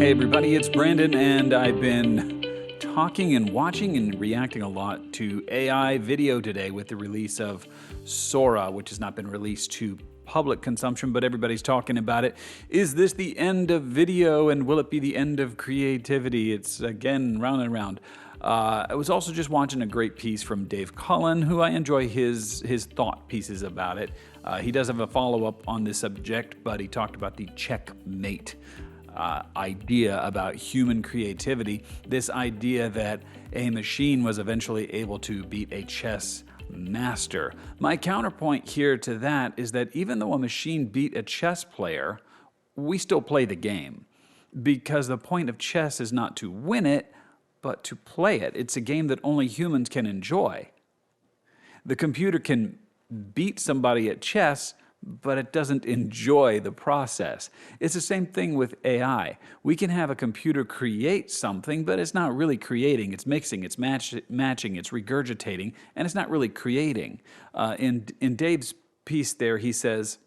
Hey everybody, it's Brandon, and I've been talking and watching and reacting a lot to AI video today with the release of Sora, which has not been released to public consumption, but everybody's talking about it. Is this the end of video, and will it be the end of creativity? It's again round and round. I was also just watching a great piece from Dave Cullen, who I enjoy his thought pieces about it. He does have a follow-up on this subject, but he talked about the checkmate idea about human creativity, this idea that a machine was eventually able to beat a chess master. My counterpoint here to that is that even though a machine beat a chess player, we still play the game, because the point of chess is not to win it, but to play it. It's a game that only humans can enjoy. The computer can beat somebody at chess, but it doesn't enjoy the process. It's the same thing with AI. We can have a computer create something, but it's not really creating. It's mixing, it's matching, it's regurgitating, and it's not really creating. In Dave's piece there, he says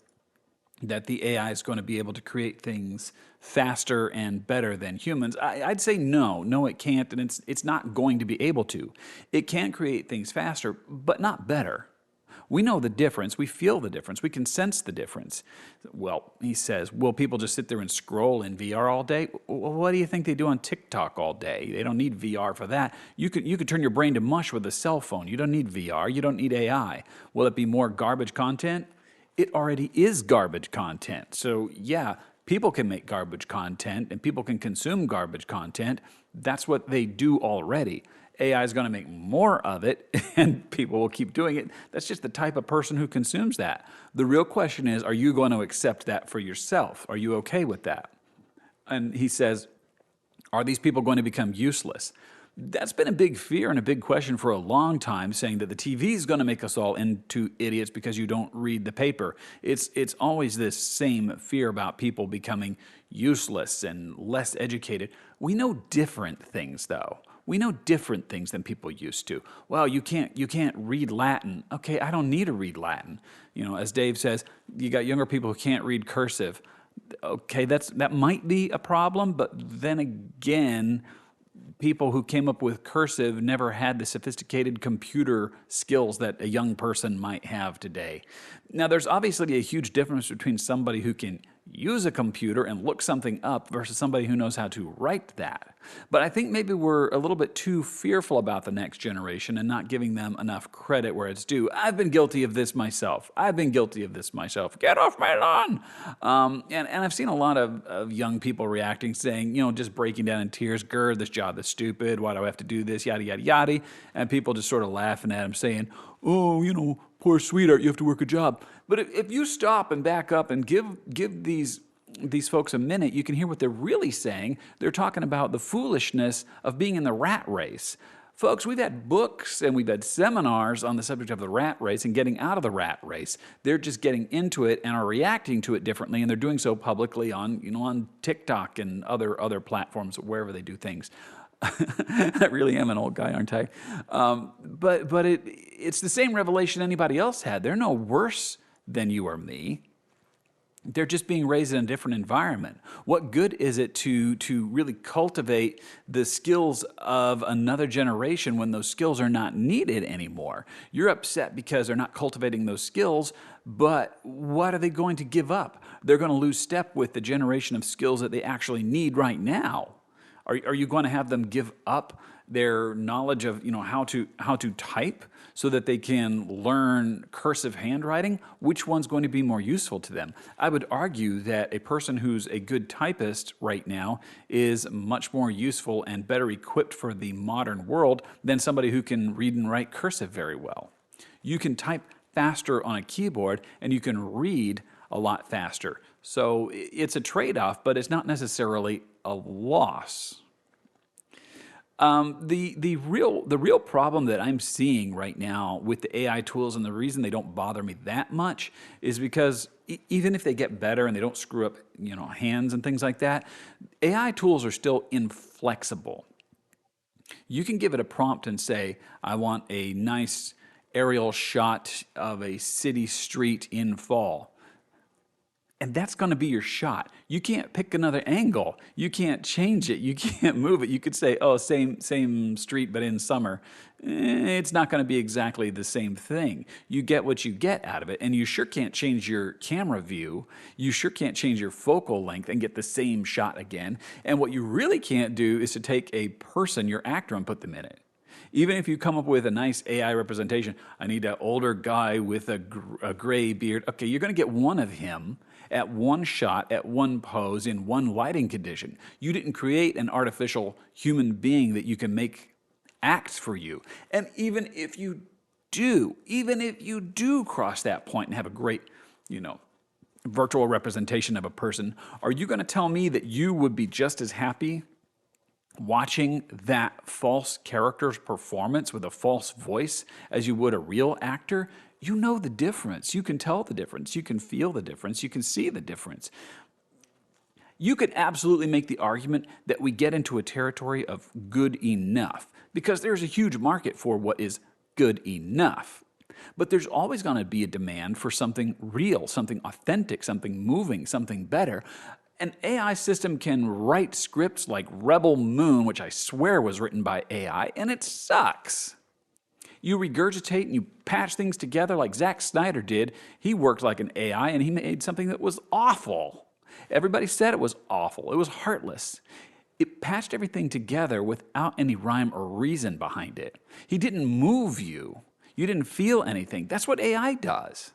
that the AI is going to be able to create things faster and better than humans. I'd say no, it can't, and it's not going to be able to. It can create things faster, but not better. We know the difference. We feel the difference. We can sense the difference. Well, he says, will people just sit there and scroll in VR all day? Well, what do you think they do on TikTok all day? They don't need VR for that. You could turn your brain to mush with a cell phone. You don't need VR. You don't need AI. Will it be more garbage content? It already is garbage content. So yeah, people can make garbage content and people can consume garbage content. That's what they do already. AI is going to make more of it, and people will keep doing it. That's just the type of person who consumes that. The real question is, are you going to accept that for yourself? Are you okay with that? And he says, are these people going to become useless? That's been a big fear and a big question for a long time, saying that the TV is going to make us all into idiots because you don't read the paper. It's always this same fear about people becoming useless and less educated. We know different things, though. We know different things than people used to. Well, you can't read Latin. Okay, I don't need to read Latin. You know, as Dave says, you got younger people who can't read cursive. Okay, that might be a problem, but then again, people who came up with cursive never had the sophisticated computer skills that a young person might have today. Now, there's obviously a huge difference between somebody who can use a computer and look something up versus somebody who knows how to write that. But I think maybe we're a little bit too fearful about the next generation and not giving them enough credit where it's due. I've been guilty of this myself. Get off my lawn. And I've seen a lot of young people reacting, saying, just breaking down in tears, "Grr, this job is stupid. Why do I have to do this? Yada, yada, yada." And people just sort of laughing at them, saying, "Oh, poor sweetheart, you have to work a job." But if you stop and back up and give these folks a minute, you can hear what they're really saying. They're talking about the foolishness of being in the rat race. Folks, we've had books and we've had seminars on the subject of the rat race and getting out of the rat race. They're just getting into it and are reacting to it differently, and they're doing so publicly on TikTok and other platforms, wherever they do things. I really am an old guy, aren't I? But it's the same revelation anybody else had. They're no worse than you or me. They're just being raised in a different environment. What good is it to really cultivate the skills of another generation when those skills are not needed anymore? You're upset because they're not cultivating those skills, but what are they going to give up? They're going to lose step with the generation of skills that they actually need right now. Are you going to have them give up their knowledge of how to type so that they can learn cursive handwriting? Which one's going to be more useful to them? I would argue that a person who's a good typist right now is much more useful and better equipped for the modern world than somebody who can read and write cursive very well. You can type faster on a keyboard and you can read a lot faster. So it's a trade-off, but it's not necessarily a loss. The real problem that I'm seeing right now with the AI tools, and the reason they don't bother me that much, is because even if they get better and they don't screw up hands and things like that, AI tools are still inflexible. You can give it a prompt and say, "I want a nice aerial shot of a city street in fall." And that's going to be your shot. You can't pick another angle. You can't change it. You can't move it. You could say, oh, same street, but in summer. It's not going to be exactly the same thing. You get what you get out of it. And you sure can't change your camera view. You sure can't change your focal length and get the same shot again. And what you really can't do is to take a person, your actor, and put them in it. Even if you come up with a nice AI representation, I need an older guy with a gray beard. Okay, you're going to get one of him at one shot, at one pose, in one lighting condition. You didn't create an artificial human being that you can make act for you. And even if you do cross that point and have a great, virtual representation of a person, are you going to tell me that you would be just as happy watching that false character's performance with a false voice as you would a real actor? You know the difference. You can tell the difference. You can feel the difference. You can see the difference. You could absolutely make the argument that we get into a territory of good enough because there's a huge market for what is good enough. But there's always going to be a demand for something real, something authentic, something moving, something better. An AI system can write scripts like Rebel Moon, which I swear was written by AI, and it sucks. You regurgitate and you patch things together like Zack Snyder did. He worked like an AI and he made something that was awful. Everybody said it was awful. It was heartless. It patched everything together without any rhyme or reason behind it. He didn't move you. You didn't feel anything. That's what AI does.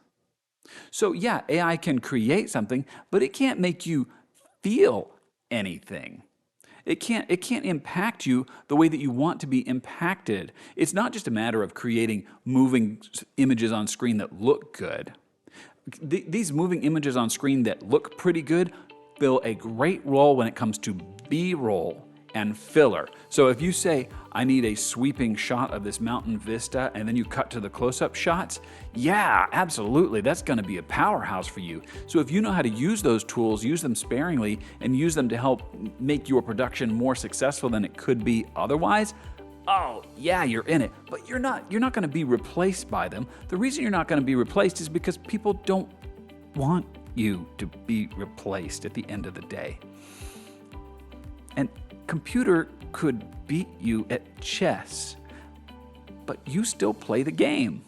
So yeah, AI can create something, but it can't make you feel anything. It can't impact you the way that you want to be impacted. It's not just a matter of creating moving images on screen that look good. These moving images on screen that look pretty good fill a great role when it comes to B-roll and filler. So if you say, I need a sweeping shot of this mountain vista, and then you cut to the close-up shots, yeah, absolutely, that's gonna be a powerhouse for you. So if you know how to use those tools, use them sparingly, and use them to help make your production more successful than it could be otherwise, oh, yeah, you're in it. But you're not gonna be replaced by them. The reason you're not gonna be replaced is because people don't want you to be replaced at the end of the day. And computer could beat you at chess, but you still play the game.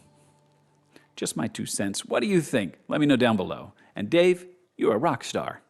Just my 2 cents. What do you think? Let me know down below. And Dave, you're a rock star.